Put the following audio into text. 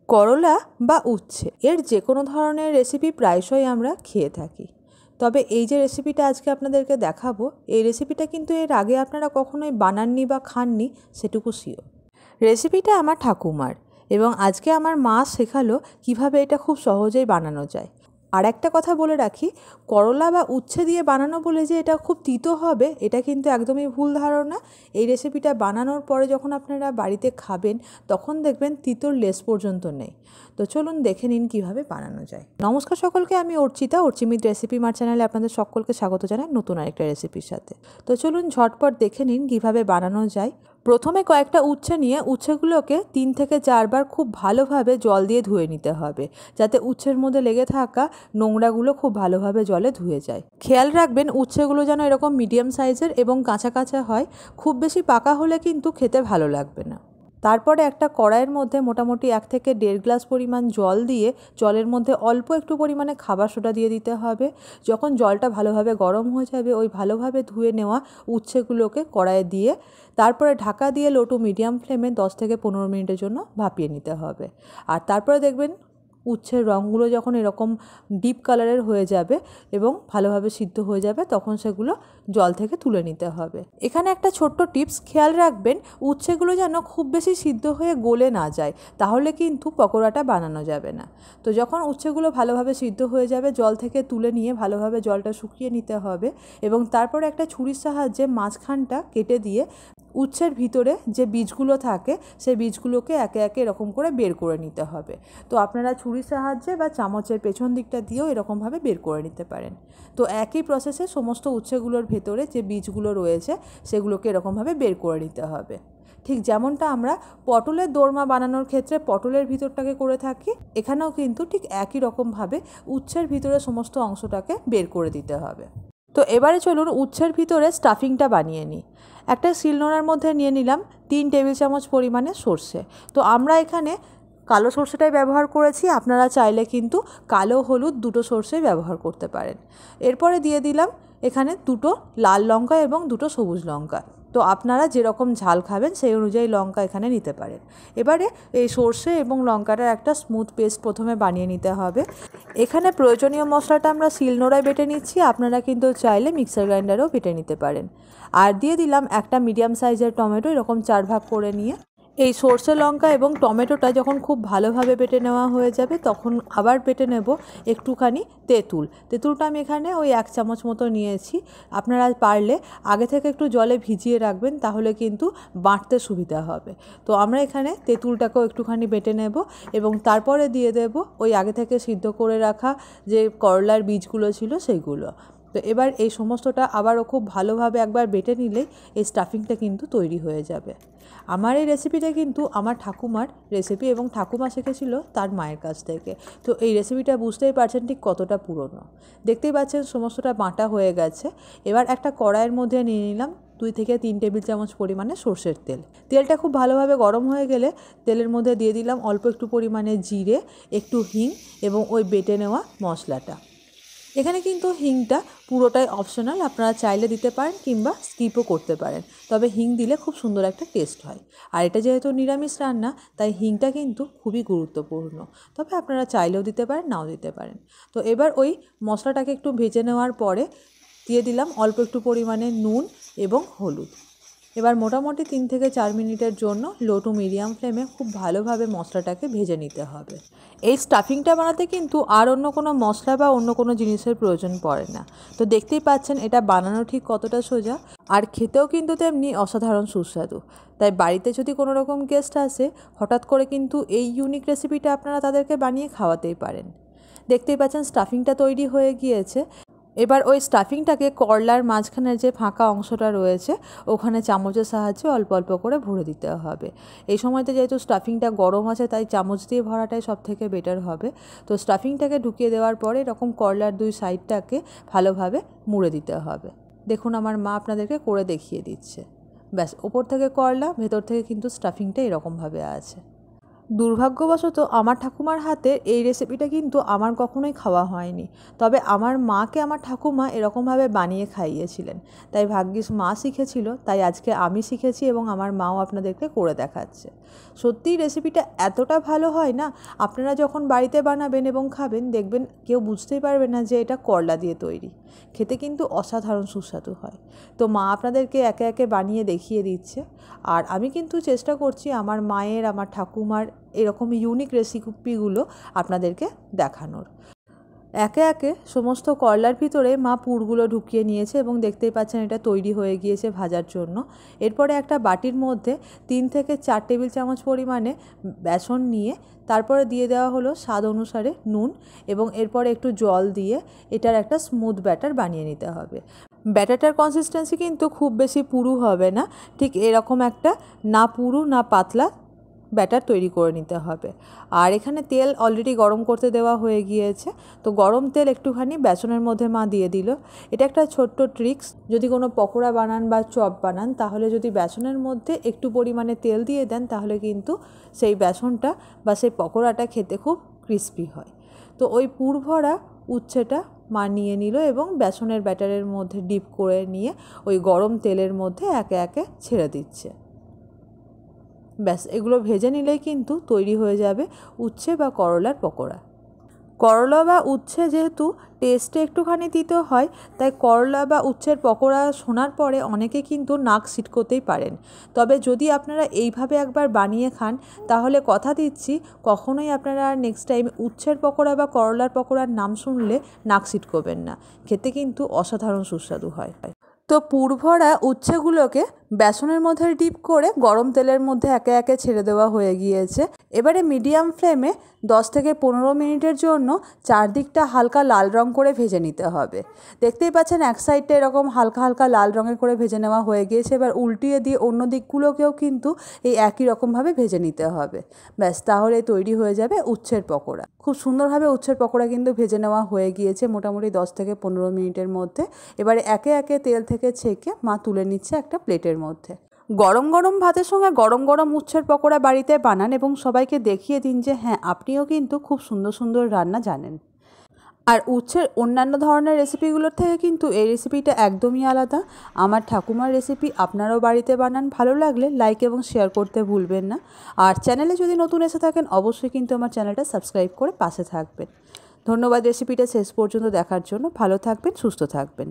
করলা বা উচ্ছে এর যে কোনো ধরনের রেসিপি প্রায়শই আমরা খেয়ে থাকি। তবে এই যে রেসিপিটা আজকে আপনাদেরকে দেখাবো, এই রেসিপিটা কিন্তু এর আগে আপনারা কখনোই বানাননি বা খাননি, সেটুকু শিওর। রেসিপিটা আমার ঠাকুমার, এবং আজকে আমার মা শেখালো কিভাবে এটা খুব সহজেই বানানো যায়। আর একটা কথা বলে রাখি, করলা বা উচ্ছে দিয়ে বানানো বলে যে এটা খুব তিতো হবে, এটা কিন্তু একদমই ভুল ধারণা। এই রেসিপিটা বানানোর পরে যখন আপনারা বাড়িতে খাবেন, তখন দেখবেন তিতোর লেশ পর্যন্ত নেই। তো চলুন দেখে নিন কিভাবে বানানো যায়। নমস্কার সকলকে, আমি অর্চিতা, অর্চিমিত রেসিপি মার চ্যানেলে আপনাদের সকলকে স্বাগত জানাই নতুন আরেকটা রেসিপির সাথে। তো চলুন ঝটপট দেখে নিন কিভাবে বানানো যায়। প্রথমে কয়েকটা উচ্ছে নিয়ে উচ্ছেগুলোকে 3 থেকে 4 বার খুব ভালোভাবে জল দিয়ে ধুয়ে নিতে হবে, যাতে উচ্ছের মধ্যে লেগে থাকা নোংরাগুলো খুব ভালোভাবে জলে ধুয়ে যায়। খেয়াল রাখবেন উচ্ছেগুলো যেন এরকম মিডিয়াম সাইজের এবং কাঁচা কাঁচা হয়। খুব বেশি পাকা হলে কিন্তু খেতে ভালো লাগবে না। তারপরে একটা কড়াইয়ের মধ্যে মোটামুটি 1 থেকে 1.5 গ্লাস পরিমাণ জল দিয়ে জলের মধ্যে অল্প একটু পরিমাণে খাবার সোডা দিয়ে দিতে হবে। যখন জলটা ভালোভাবে গরম হয়ে যাবে, ওই ভালোভাবে ধুয়ে নেওয়া উচ্ছেগুলোকে কড়াইয়ে দিয়ে তারপরে ঢাকা দিয়ে লো টু মিডিয়াম ফ্লেমে 10 থেকে 15 মিনিটের জন্য ভাপিয়ে নিতে হবে। আর তারপরে দেখবেন উচ্ছের রঙগুলো যখন এরকম ডিপ কালারের হয়ে যাবে এবং ভালোভাবে সিদ্ধ হয়ে যাবে, তখন সেগুলো জল থেকে তুলে নিতে হবে। এখানে একটা ছোট্ট টিপস, খেয়াল রাখবেন উচ্ছেগুলো যেন খুব বেশি সিদ্ধ হয়ে গলে না যায়, তাহলে কিন্তু পকোড়াটা বানানো যাবে না। তো যখন উচ্ছেগুলো ভালোভাবে সিদ্ধ হয়ে যাবে, জল থেকে তুলে নিয়ে ভালোভাবে জলটা শুকিয়ে নিতে হবে এবং তারপরে একটা ছুরির সাহায্যে মাঝখানটা কেটে দিয়ে উচ্ছের ভিতরে যে বীজগুলো থাকে সেই বীজগুলোকে একে একে এরকম করে বের করে নিতে হবে। তো আপনারা ছুরির সাহায্যে বা চামচের পেছন দিকটা দিয়েও এরকমভাবে বের করে নিতে পারেন। তো একই প্রসেসে সমস্ত উচ্ছেগুলোর ভেতরে যে বীজগুলো রয়েছে সেগুলোকে এরকমভাবে বের করে নিতে হবে। ঠিক যেমনটা আমরা পটলের দোরমা বানানোর ক্ষেত্রে পটলের ভিতরটাকে করে থাকি, এখানেও কিন্তু ঠিক একই রকমভাবে উচ্ছের ভিতরে সমস্ত অংশটাকে বের করে দিতে হবে। তো এবারে চলুন উচ্ছের ভিতরে স্টাফিংটা বানিয়ে নিই। একটা শিলনোড়ার মধ্যে নিয়ে নিলাম 3 টেবিল চামচ পরিমাণে সর্ষে। তো আমরা এখানে কালো সর্ষেটাই ব্যবহার করেছি, আপনারা চাইলে কিন্তু কালো হলুদ দুটো সর্ষেই ব্যবহার করতে পারেন। এরপরে দিয়ে দিলাম এখানে 2টো লাল লঙ্কা এবং 2টো সবুজ লঙ্কা। তো আপনারা যেরকম ঝাল খাবেন সেই অনুযায়ী লঙ্কা এখানে নিতে পারেন। এবারে এই সর্ষে এবং লঙ্কাটার একটা স্মুথ পেস্ট প্রথমে বানিয়ে নিতে হবে। এখানে প্রয়োজনীয় মশলাটা আমরা শিলনোড়ায় বেটে নিচ্ছি, আপনারা কিন্তু চাইলে মিক্সার গ্রাইন্ডারেও বেটে নিতে পারেন। আর দিয়ে দিলাম একটা মিডিয়াম সাইজের টমেটো, এরকম 4 ভাগ করে নিয়ে। এই সর্ষে লঙ্কা এবং টমেটোটা যখন খুব ভালোভাবে বেটে নেওয়া হয়ে যাবে, তখন আবার বেটে নেব একটুখানি তেঁতুলটা আমি এখানে ওই 1 চামচ মতো নিয়েছি। আপনারা পারলে আগে থেকে একটু জলে ভিজিয়ে রাখবেন, তাহলে কিন্তু বাটতে সুবিধা হবে। তো আমরা এখানে তেঁতুলটাকেও একটুখানি বেটে নেব এবং তারপরে দিয়ে দেব ওই আগে থেকে সিদ্ধ করে রাখা যে করলার বীজগুলো ছিল সেইগুলো। তো এবার এই সমস্তটা আবারও খুব ভালোভাবে একবার বেটে নিলেই এই স্টাফিংটা কিন্তু তৈরি হয়ে যাবে। আমার এই রেসিপিটা কিন্তু আমার ঠাকুমার রেসিপি, এবং ঠাকুমা শিখেছিল তার মায়ের কাছ থেকে। তো এই রেসিপিটা বুঝতেই পারছেন ঠিক কতটা পুরনো। দেখতেই পাচ্ছেন সমস্তটা বাটা হয়ে গেছে। এবার একটা কড়াইয়ের মধ্যে নিয়ে নিলাম 2 থেকে 3 টেবিল চামচ পরিমাণে সর্ষের তেল। তেলটা খুব ভালোভাবে গরম হয়ে গেলে তেলের মধ্যে দিয়ে দিলাম অল্প একটু পরিমাণে জিরে, একটু হিং এবং ওই বেটে নেওয়া মশলাটা। এখানে কিন্তু হিংটা পুরোটাই অপশনাল, আপনারা চাইলে দিতে পারেন কিংবা স্কিপও করতে পারেন, তবে হিং দিলে খুব সুন্দর একটা টেস্ট হয়। আর এটা যেহেতু নিরামিষ রান্না, তাই হিংটা কিন্তু খুবই গুরুত্বপূর্ণ, তবে আপনারা চাইলেও দিতে পারেন, নাও দিতে পারেন। তো এবার ওই মশলাটাকে একটু ভেজে নেওয়ার পরে দিয়ে দিলাম অল্প একটু পরিমাণে নুন এবং হলুদ। এবার মোটামুটি 3 থেকে 4 মিনিটের জন্য লো টু মিডিয়াম ফ্লেমে খুব ভালোভাবে মশলাটাকে ভেজে নিতে হবে। এই স্টাফিংটা বানাতে কিন্তু আর অন্য কোনো মশলা বা অন্য কোনো জিনিসের প্রয়োজন পড়ে না। তো দেখতেই পাচ্ছেন এটা বানানো ঠিক কতটা সোজা, আর খেতেও কিন্তু তেমনি অসাধারণ সুস্বাদু। তাই বাড়িতে যদি কোনো রকম গেস্ট আসে, হঠাৎ করে কিন্তু এই ইউনিক রেসিপিটা আপনারা তাদেরকে বানিয়ে খাওয়াতেই পারেন। দেখতেই পাচ্ছেন স্টাফিংটা তৈরি হয়ে গিয়েছে। এবার ওই স্টাফিংটাকে করলার মাঝখানের যে ফাঁকা অংশটা রয়েছে ওখানে চামচের সাহায্যে অল্প অল্প করে ভরে দিতে হবে। এই সময়তে যেহেতু স্টাফিংটা গরম আছে, তাই চামচ দিয়ে ভরাটাই সবথেকে বেটার হবে। তো স্টাফিংটাকে ঢুকিয়ে দেওয়ার পরে এরকম করলার 2 সাইডটাকে ভালোভাবে মুড়ে দিতে হবে। দেখুন আমার মা আপনাদেরকে করে দেখিয়ে দিচ্ছে। ব্যাস, ওপর থেকে করলা, ভেতর থেকে কিন্তু স্টাফিংটা এরকমভাবে আছে। দুর্ভাগ্যবশত আমার ঠাকুমার হাতে এই রেসিপিটা কিন্তু আমার কখনোই খাওয়া হয়নি, তবে আমার মাকে আমার ঠাকুমা এরকমভাবে বানিয়ে খাইয়েছিলেন। তাই ভাগ্যিস মা শিখেছিল, তাই আজকে আমি শিখেছি এবং আমার মাও আপনাদেরকে করে দেখাচ্ছে। সত্যিই রেসিপিটা এতটা ভালো হয় না, আপনারা যখন বাড়িতে বানাবেন এবং খাবেন দেখবেন কেউ বুঝতেই পারবে না যে এটা করলা দিয়ে তৈরি। খেতে কিন্তু অসাধারণ সুস্বাদু হয়। তো মা আপনাদেরকে একে একে বানিয়ে দেখিয়ে দিচ্ছে, আর আমি কিন্তু চেষ্টা করছি আমার মায়ের, আমার ঠাকুমার এরকম ইউনিক রেসিপিগুলো আপনাদেরকে দেখানোর। একে একে সমস্ত করলার ভিতরে মা পুরগুলো ঢুকিয়ে নিয়েছে এবং দেখতেই পাচ্ছেন এটা তৈরি হয়ে গিয়েছে ভাজার জন্য। এরপরে একটা বাটির মধ্যে 3 থেকে 4 টেবিল চামচ পরিমাণে বেসন নিয়ে তারপরে দিয়ে দেওয়া হলো স্বাদ অনুসারে নুন, এবং এরপরে একটু জল দিয়ে এটার একটা স্মুথ ব্যাটার বানিয়ে নিতে হবে। ব্যাটারটার কনসিস্টেন্সি কিন্তু খুব বেশি পুরু হবে না, ঠিক এরকম একটা না পুরু না পাতলা ব্যাটার তৈরি করে নিতে হবে। আর এখানে তেল অলরেডি গরম করতে দেওয়া হয়ে গিয়েছে, তো গরম তেল একটুখানি বেসনের মধ্যে মা দিয়ে দিল। এটা একটা ছোট্ট ট্রিক্স, যদি কোনো পকোড়া বানান বা চপ বানান তাহলে যদি বেসনের মধ্যে একটু পরিমাণে তেল দিয়ে দেন তাহলে কিন্তু সেই বেসনটা বা সেই পকোড়াটা খেতে খুব ক্রিস্পি হয়। তো ওই পুর ভরা উচ্ছেটা মা নিয়ে নিল এবং বেসনের ব্যাটারের মধ্যে ডিপ করে নিয়ে ওই গরম তেলের মধ্যে একে একে ছেড়ে দিচ্ছে। ব্যাস, এগুলো ভেজে নিলেই কিন্তু তৈরি হয়ে যাবে উচ্ছে বা করলার পকোড়া। করলা বা উচ্ছে যেহেতু টেস্টে একটুখানি তিতো হয়, তাই করলা বা উচ্ছের পকোড়া শোনার পরে অনেকে কিন্তু নাক ছিটকোতেই পারেন। তবে যদি আপনারা এইভাবে একবার বানিয়ে খান তাহলে কথা দিচ্ছি কখনোই আপনারা নেক্সট টাইম উচ্ছের পকোড়া বা করলার পকোড়ার নাম শুনলে নাক ছিটকোবেন না। খেতে কিন্তু অসাধারণ সুস্বাদু হয়। তো পুর ভরা উচ্ছেগুলোকে বেসনের মধ্যে ডিপ করে গরম তেলের মধ্যে একে একে ছেড়ে দেওয়া হয়ে গিয়েছে। এবারে মিডিয়াম ফ্লেমে 10 থেকে 15 মিনিটের জন্য চারদিকটা হালকা লাল রং করে ভেজে নিতে হবে। দেখতেই পাচ্ছেন এক সাইডটা এরকম হালকা হালকা লাল রঙের করে ভেজে নেওয়া হয়ে গিয়েছে। এবার উল্টিয়ে দিয়ে অন্য দিকগুলোকেও কিন্তু এই একই রকমভাবে ভেজে নিতে হবে। ব্যাস, তাহলে তৈরি হয়ে যাবে উচ্ছের পকোড়া। খুব সুন্দরভাবে উচ্ছের পকোড়া কিন্তু ভেজে নেওয়া হয়ে গিয়েছে মোটামুটি 10 থেকে 15 মিনিটের মধ্যে। এবারে একে একে তেল থেকে ছেঁকে মা তুলে নিচ্ছে একটা প্লেটের মধ্যে। গরম গরম ভাতের সঙ্গে গরম গরম উচ্ছের পকোড়া বাড়িতে বানান এবং সবাইকে দেখিয়ে দিন যে হ্যাঁ, আপনিও কিন্তু খুব সুন্দর সুন্দর রান্না জানেন। আর উচ্ছের অন্যান্য ধরনের রেসিপিগুলোর থেকে কিন্তু এই রেসিপিটা একদমই আলাদা। আমার ঠাকুমার রেসিপি আপনারাও বাড়িতে বানান। ভালো লাগলে লাইক এবং শেয়ার করতে ভুলবেন না। আর চ্যানেলে যদি নতুন এসে থাকেন অবশ্যই কিন্তু আমার চ্যানেলটা সাবস্ক্রাইব করে পাশে থাকবেন। ধন্যবাদ রেসিপিটা শেষ পর্যন্ত দেখার জন্য। ভালো থাকবেন, সুস্থ থাকবেন।